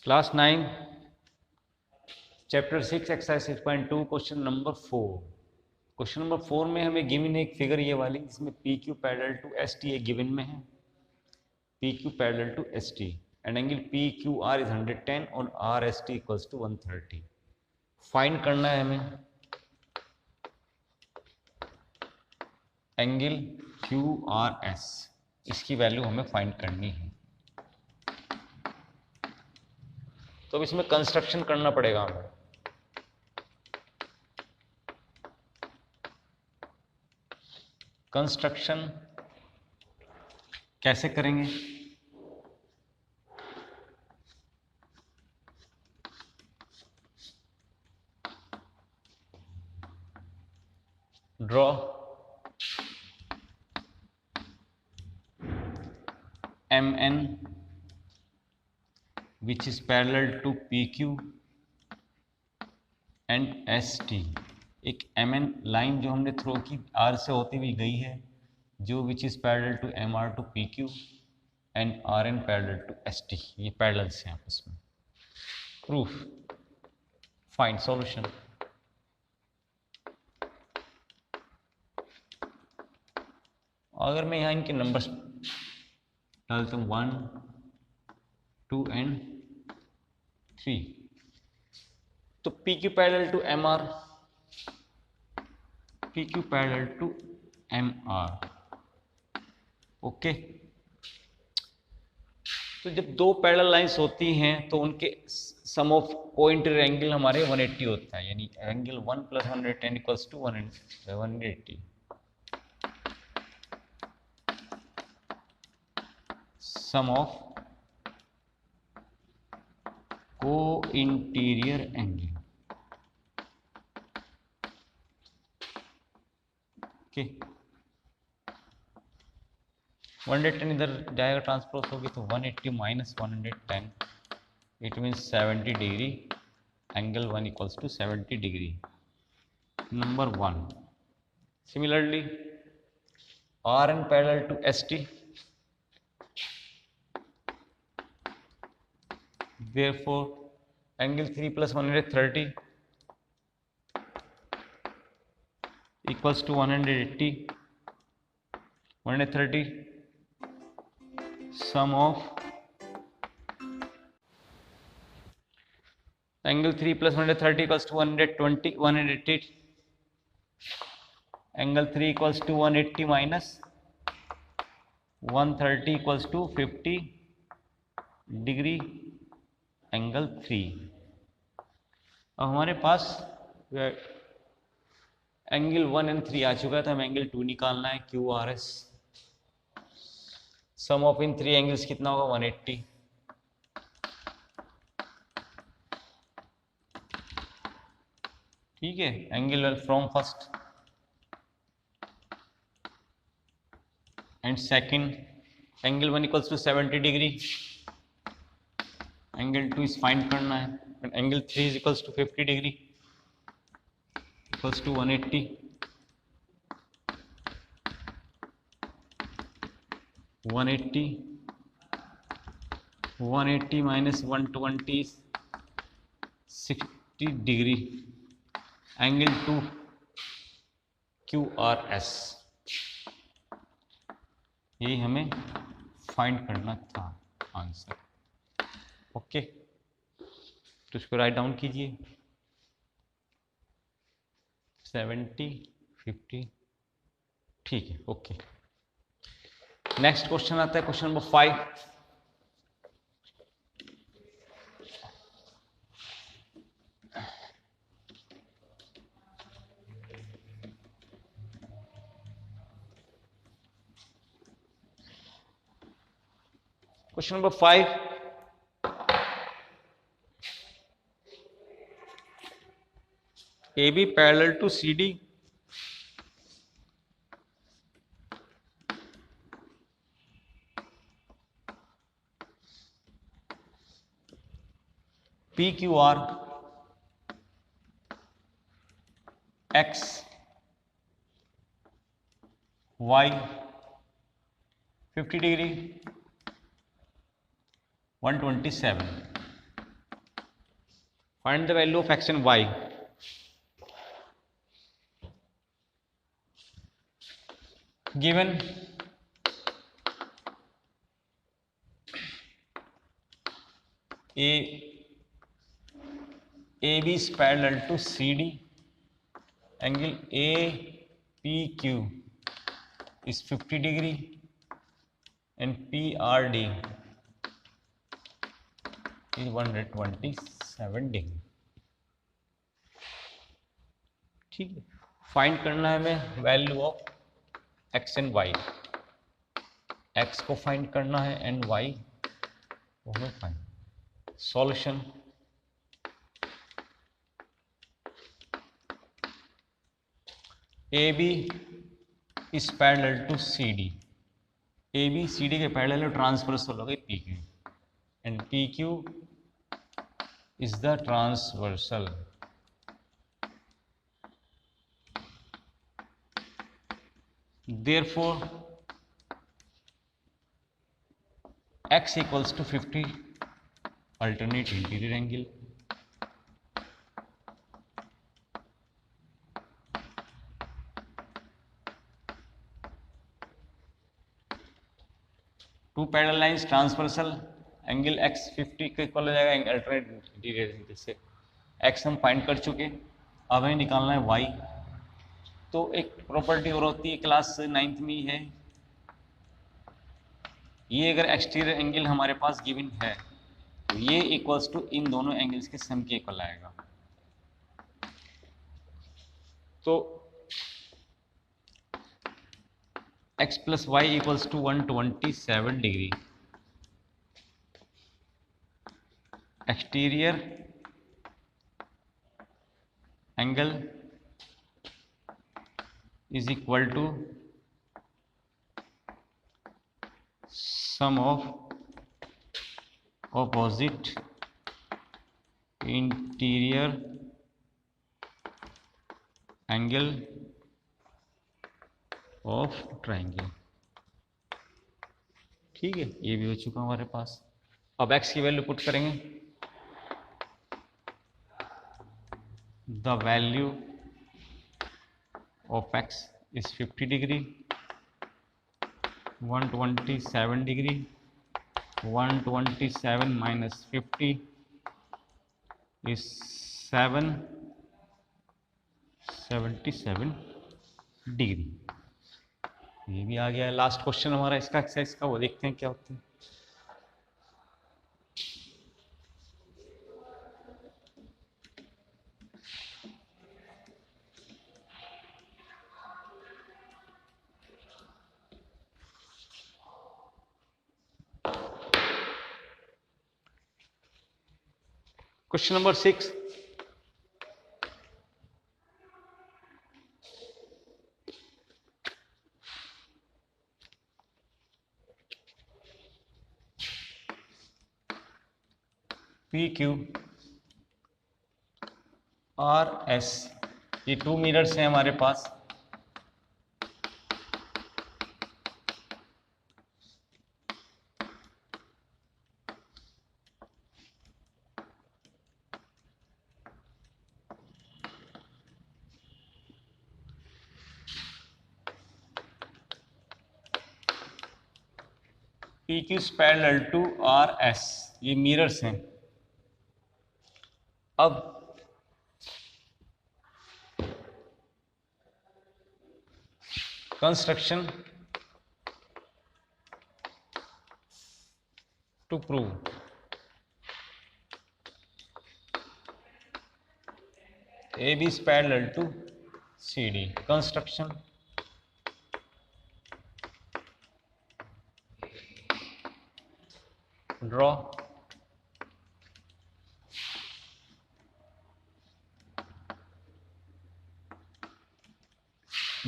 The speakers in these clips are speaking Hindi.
Class 9 chapter 6 exercise 6.2 question number 4। Question number 4 में हमें गिवन है एक फिगर ये वाली जिसमें P Q parallel to S T एक गिवन में है। P Q parallel to S T and angle P Q R is 110 और R S T equals to 130। Find करना है हमें एंगल क्यू आर एस, इसकी वैल्यू हमें फाइंड करनी है। तो अब इसमें कंस्ट्रक्शन करना पड़ेगा हमें। कंस्ट्रक्शन कैसे करेंगे? Draw MN which is parallel to PQ and ST। एक MN लाइन जो हमने थ्रो की R से होती हुई गई है, जो which is parallel to MR to PQ and RN parallel to ST। ये पैरेलल्स हैं आपस में। Proof, find solution. अगर मैं यहाँ इनके नंबर्स डालता हूँ 1, 2 एंड 3, तो PQ parallel to MR, PQ parallel to MR। Okay, तो जब दो पैरेलल लाइंस होती हैं तो उनके सम ऑफ कोइंटर एंगल हमारे 180 होता है, यानी angle 1 + 110 equals to 180। Sum of को इंटीरियर एंगल। ओके, 110 इधर जाएगा, ट्रांसपोज होगी तो 180 minus 110, it means 70 degree. Angle 1 equals to 70 degree, number 1। Similarly RN parallel to ST, therefore angle 3 + 130 equals to 180। 130 sum of angle 3 + 130 equals to 120। 180 angle 3 equals to 180 minus 130 equals to 50 degree angle 3। अब हमारे पास एंगल 1 एंड 3 आ चुका है, तो हमें एंगल 2 निकालना है, Q R S. Sum of in 3 angles कितना होगा? 180। ठीक है, angle from first and second. Angle 1 equals to 70 degree, angle 2 is find करना है, angle 3 is equals to 50 degree equals to 180। 180 minus 120 60 degree, angle 2 Q R S. यही हमें फाइंड करना था आंसर। ओके, तो इसको राइट डाउन कीजिए। 70 50, ठीक है। ओके, नेक्स्ट क्वेश्चन आता है, question number 5। Question number 5, AB parallel to CD PQR X Y 50 degree 127। Find the value of x and y. Given AB is parallel to CD, angle APQ is 50 degree and PRD is 127 degree। ठीक है, फाइंड करना है हमें value of x and y. X को फाइंड करना है एंड वाई को हमें find. Solution AB is parallel to CD। AB CD के पैरेलल है, ट्रांसवर्सल हो गई PQ and PQ is the transversal। Therefore x equals to 50 alternate interior angle। Two parallel lines transversal, angle x 50 के इक्वल हो जाएगा एंगल अल्टरनेट इंटीरियर एंगल से। x हम फाइंड कर चुके, अब हमें निकालना है y। तो एक प्रॉपर्टी और होती है, क्लास 9th में ही है, ये अगर एक्सटीरियर एंगल हमारे पास गिवन है तो ये इक्वल्स टू इन दोनों एंगल्स के सम के इक्वल आएगा। तो x plus y equals to 127 degree. Exterior angle is equal to sum of opposite interior angle of triangle. ठीक है, ये भी हो चुका हमारे पास। अब x की वैल्यू पुट करेंगे, the value of x is 50 degree, 127 degree, 127 minus 50 is 777 degree. ये भी आ गया। लास्ट क्वेश्चन हमारा इसका एक्सरसाइज का, वो देखते हैं क्या होता है। क्वेश्चन नंबर 6, PQ RS, ये 2 मिरर्स हैं हमारे पास। PQ is parallel to RS, ये मिरर्स हैं। अब construction to prove AB is parallel to CD। Construction draw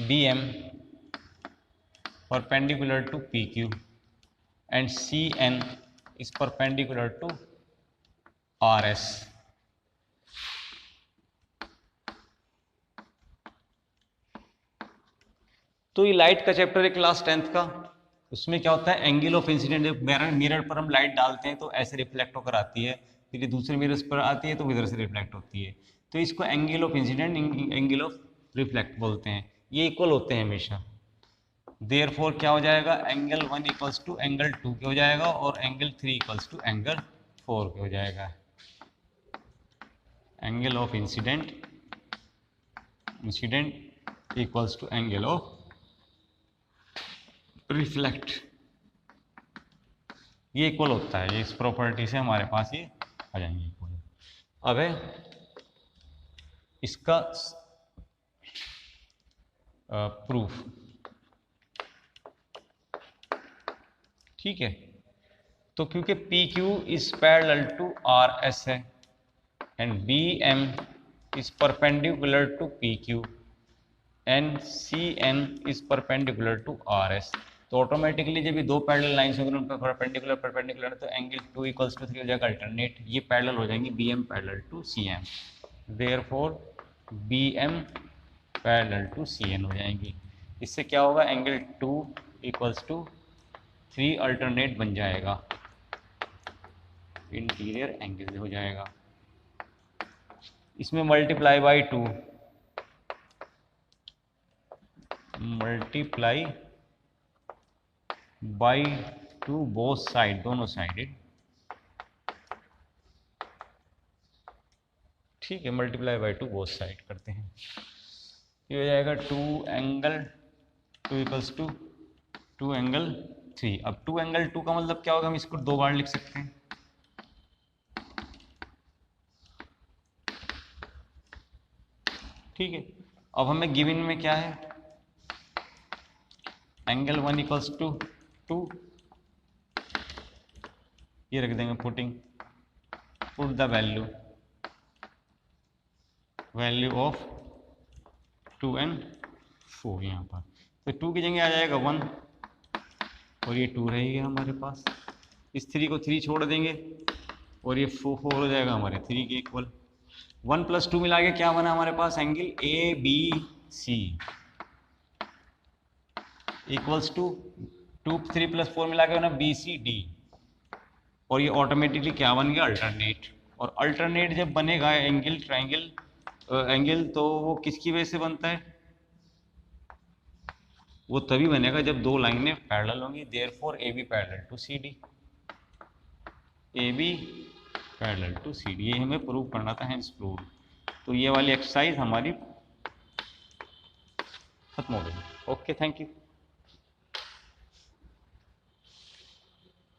BM perpendicular to PQ and CN is perpendicular to RS। तो ये लाइट का चैप्टर है क्लास 10th का। उसमें क्या होता है, एंगल ऑफ इंसिडेंट, मिरर पर हम लाइट डालते हैं तो ऐसे रिफ्लेक्ट होकर आती है। फिर ये दूसरे मिरर्स पर आती है तो इधर से रिफ्लेक्ट होती है। तो इसको angle of incident, angle of reflect बोलते हैं। ये इक्वल होते हैं हमेशा। देयरफॉर क्या हो जाएगा, एंगल 1 इक्वल्स टू एंगल 2 के हो जाएगा और एंगल 3 इक्वल्स टू एंगल 4 के हो जाएगा। Angle of incident equals to angle of reflect, ये इक्वल होता है। ये इस प्रॉपर्टी से हमारे पास ये आ जाएंगे इक्वल। अब है इसका प्रूफ, ठीक है। तो क्योंकि P Q is parallel to R S है and B M is perpendicular to P Q and C N is perpendicular to R S, तो ऑटोमेटिकली जब ये दो पैरेलल लाइंस होंगे उनका परपेंडिकुलर तो एंगल 2 इक्वल्स टू 3 हो जाएगा अल्टरनेट, ये पैरेलल हो जाएंगे B M parallel to C M. Therefore B M parallel to C N हो जाएंगी। इससे क्या होगा, एंगल 2 इक्वल्स टू 3 अल्टरनेट बन जाएगा, इंटीरियर एंगल हो जाएगा। इसमें multiply by 2, multiply by 2 both side, दोनों साइडेड, ठीक है। मल्टीप्लाई बाई 2 बोथ साइड करते हैं, ये हो जाएगा 2 एंगल 2 इक्वल्स टू 2 एंगल 3। अब 2 एंगल 2 का मतलब क्या होगा, हम इसको 2 बार लिख सकते हैं, ठीक है। अब हमें गिवन में क्या है, एंगल 1 इक्वल्स टू 2, ये रख देंगे put the value of 2 and 4 यहाँ पर। तो 2 की जगह आ जाएगा 1 और ये 2 रहेगी हमारे पास। इस 3 को 3 छोड़ देंगे और ये 4 हो जाएगा हमारे 3 के इक्वल। 1 प्लस 2 मिला के क्या बना हमारे पास, angle A B C equals to 2 3 plus 4 मिला के बना बी सी डी, और ये ऑटोमेटिकली क्या बन गया, अल्टरनेट। और अल्टरनेट जब बनेगा एंगल ट्रायंगल एंगल, तो वो किसकी वजह से बनता है, वो तभी बनेगा जब दो लाइनें पैरेलल होंगी। Therefore A B parallel to C D, A B parallel to C D, ये हमें प्रूव करना था, हेंस प्रूव। तो ये वाली एक्सरसाइज हमारी खत्म हो गई। Okay, thank you.